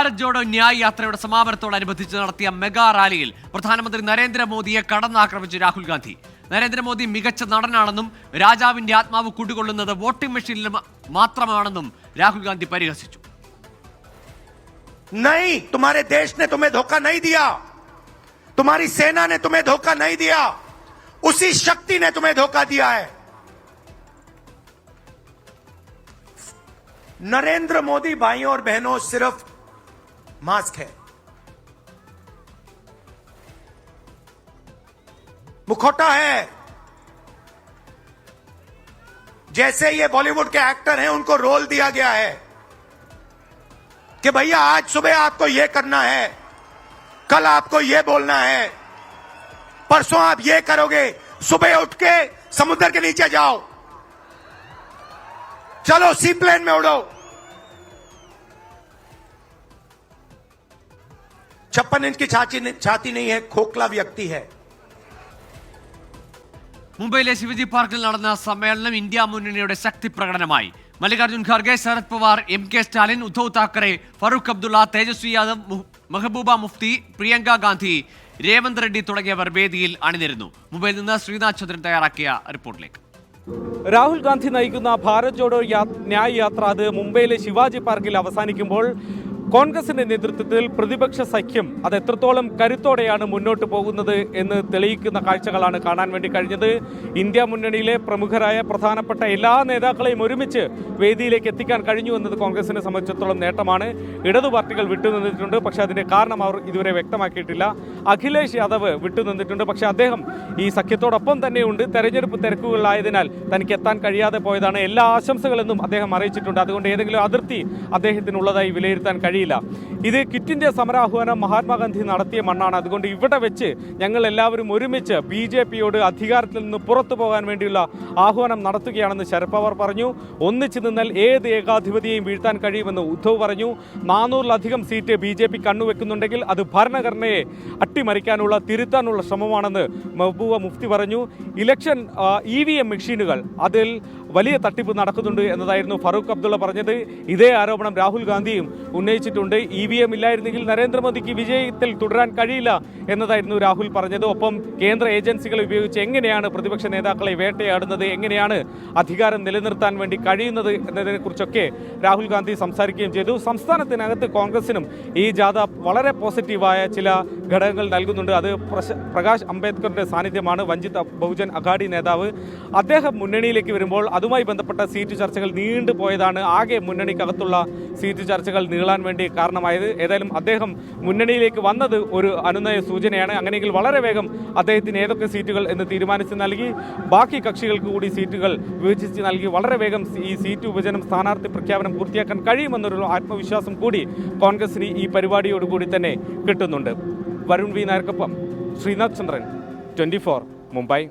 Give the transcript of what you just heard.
ഭാരത് ജോഡോ ന്യായ് യാത്രയുടെ സമാപനത്തോടനുബന്ധിച്ച് നടത്തിയ മെഗാ റാലിയിൽ പ്രധാനമന്ത്രി നരേന്ദ്രമോദിയെ കടന്നാക്രമിച്ചു രാഹുൽ ഗാന്ധി. നരേന്ദ്രമോദി മികച്ച നടനാണെന്നും രാജാവിന്റെ ആത്മാവ് കുടികൊള്ളുന്നത് വോട്ടിംഗ് മെഷീനിൽ മാത്രമാണെന്നും രാഹുൽ ഗാന്ധി പരിഹസിച്ചു. नहीं, तुम्हारे देश ने तुम्हें धोखा नहीं दिया, तुम्हारी सेना ने तुम्हें धोखा नहीं दिया, उसी शक्ति ने तुम्हें धोखा दिया है. नरेंद्र मोदी भाइयों और बहनों सिर्फ मास्क है, मुखौटा है. जैसे ये बॉलीवुड के एक्टर हैं उनको रोल दिया गया है कि भैया आज सुबह आपको ये करना है, कल आपको ये बोलना है, परसों आप ये करोगे, सुबह उठ के समुद्र के नीचे जाओ, चलो सी प्लेन में उड़ो. 56 इंच की छाती नहीं है, खोखला व्यक्ति है. മുംബൈയിലെ ശിവജി പാർക്കിൽ നടന്ന സമ്മേളനം ഇന്ത്യ മുന്നണിയുടെ ശക്തി പ്രകടനമായി. മല്ലികാർജ്ജുൻ ഖാർഗെ, ശരത് പവാർ, MK സ്റ്റാലിൻ, ഉദ്ധവ് താക്കറെ, ഫറൂഖ് അബ്ദുള്ള, തേജസ്വി യാദവ്, മെഹബൂബ മുഫ്തി, പ്രിയങ്ക ഗാന്ധി, രേവന്ത് റെഡ്ഡി തുടങ്ങിയവർ വേദിയിൽ അണിനിരുന്നു. മുംബൈയിൽ നിന്ന് ശ്രീനാഥ് ചന്ദ്രൻ തയ്യാറാക്കിയ റിപ്പോർട്ടിലേക്ക്. രാഹുൽ ഗാന്ധി നയിക്കുന്ന ഭാരത് ജോഡോ ന്യായ് യാത്ര അത് മുംബൈയിലെ ശിവാജി പാർക്കിൽ അവസാനിക്കുമ്പോൾ കോൺഗ്രസിന്റെ നേതൃത്വത്തിൽ പ്രതിപക്ഷ സഖ്യം അത് എത്രത്തോളം കരുത്തോടെയാണ് മുന്നോട്ട് പോകുന്നത് എന്ന് തെളിയിക്കുന്ന കാഴ്ചകളാണ് കാണാൻ വേണ്ടി കഴിഞ്ഞത്. ഇന്ത്യ മുന്നണിയിലെ പ്രമുഖരായ പ്രധാനപ്പെട്ട എല്ലാ നേതാക്കളെയും ഒരുമിച്ച് വേദിയിലേക്ക് എത്തിക്കാൻ കഴിഞ്ഞു എന്നത് കോൺഗ്രസിനെ സംബന്ധിച്ചിടത്തോളം നേട്ടമാണ്. ഇടതു പാർട്ടികൾ വിട്ടുനിന്നിട്ടുണ്ട്, പക്ഷേ അതിന്റെ കാരണം അവർ ഇതുവരെ വ്യക്തമാക്കിയിട്ടില്ല. അഖിലേഷ് യാദവ് വിട്ടുനിന്നിട്ടുണ്ട്, പക്ഷേ അദ്ദേഹം ഈ സഖ്യത്തോടൊപ്പം തന്നെയുണ്ട്. തെരഞ്ഞെടുപ്പ് തിരക്കുകളിലായതിനാൽ തനിക്ക് എത്താൻ കഴിയാതെ പോയതാണ്. എല്ലാ ആശംസകളെന്നും അദ്ദേഹം അറിയിച്ചിട്ടുണ്ട്. അതുകൊണ്ട് ഏതെങ്കിലും അതിർത്തി അദ്ദേഹത്തിനുള്ളതായി വിലയിരുത്താൻ കഴിയില്ല. ഇത് ക്വിറ്റ് ഇന്ത്യ സമരാഹ്വാനം മഹാത്മാഗാന്ധി നടത്തിയ മണ്ണാണ്. അതുകൊണ്ട് ഇവിടെ വെച്ച് ഞങ്ങൾ എല്ലാവരും ഒരുമിച്ച് BJPയോട് അധികാരത്തിൽ നിന്ന് പുറത്തു പോകാൻ വേണ്ടിയുള്ള ആഹ്വാനം നടത്തുകയാണെന്ന് ശരത് പവാർ പറഞ്ഞു. ഒന്നിച്ചു നിന്നാൽ ഏത് ഏകാധിപതിയെയും വീഴ്ത്താൻ കഴിയുമെന്ന് ഉദ്ധവ് പറഞ്ഞു. 400-ലധികം സീറ്റ് BJP കണ്ണുവെക്കുന്നുണ്ടെങ്കിൽ അത് ഭരണഘടനയെ അട്ടിമറിക്കാനുള്ള തിരുത്താനുള്ള ശ്രമമാണെന്ന് മെഹബൂബ മുഫ്തി പറഞ്ഞു. ഇലക്ഷൻ EVM മെഷീനുകൾ അതിൽ വലിയ തട്ടിപ്പ് നടക്കുന്നുണ്ട് എന്നതായിരുന്നു ഫറൂഖ് അബ്ദുള്ള പറഞ്ഞത്. ഇതേ ആരോപണം രാഹുൽ ഗാന്ധിയും ഉന്നയിച്ചിട്ടുണ്ട്. EVM ഇല്ലായിരുന്നെങ്കിൽ നരേന്ദ്രമോദിക്ക് വിജയത്തിൽ തുടരാൻ കഴിയില്ല എന്നതായിരുന്നു രാഹുൽ പറഞ്ഞത്. ഒപ്പം കേന്ദ്ര ഏജൻസികളെ ഉപയോഗിച്ച് എങ്ങനെയാണ് പ്രതിപക്ഷ നേതാക്കളെ വേട്ടയാടുന്നത്, എങ്ങനെയാണ് അധികാരം നിലനിർത്താൻ വേണ്ടി കഴിയുന്നത് എന്നതിനെക്കുറിച്ചൊക്കെ രാഹുൽ ഗാന്ധി സംസാരിക്കുകയും ചെയ്തു. സംസ്ഥാനത്തിനകത്ത് കോൺഗ്രസിനും ഈ ജാഥ വളരെ പോസിറ്റീവായ ചില ഘടകങ്ങൾ നൽകുന്നുണ്ട്. അത് പ്രകാശ് അംബേദ്കറുടെ സാന്നിധ്യമാണ്. വഞ്ചിത് ബഹുജൻ അഘാടി നേതാവ് അദ്ദേഹം മുന്നണിയിലേക്ക് വരുമ്പോൾ അതുമായി ബന്ധപ്പെട്ട സീറ്റ് ചർച്ചകൾ നീണ്ടുപോയതാണ് ആകെ മുന്നണിക്കകത്തുള്ള സീറ്റ് ചർച്ചകൾ നീളാൻ വേണ്ടി കാരണമായത്. ഏതായാലും അദ്ദേഹം മുന്നണിയിലേക്ക് വന്നത് ഒരു അനുനയ സൂചനയാണ്. അങ്ങനെയെങ്കിൽ വളരെ വേഗം അദ്ദേഹത്തിന് ഏതൊക്കെ സീറ്റുകൾ എന്ന് തീരുമാനിച്ച് നൽകി ബാക്കി കക്ഷികൾക്ക് കൂടി സീറ്റുകൾ വിഭജിച്ച് നൽകി വളരെ വേഗം ഈ സീറ്റ് വിഭജനം സ്ഥാനാർത്ഥി പ്രഖ്യാപനം പൂർത്തിയാക്കാൻ കഴിയുമെന്നൊരു ആത്മവിശ്വാസം കൂടി കോൺഗ്രസിന് ഈ പരിപാടിയോടുകൂടി തന്നെ കിട്ടുന്നുണ്ട്. വരുൺ വി നായർക്കൊപ്പം ശ്രീനാഥ് ചന്ദ്രൻ, 24 മുംബൈ.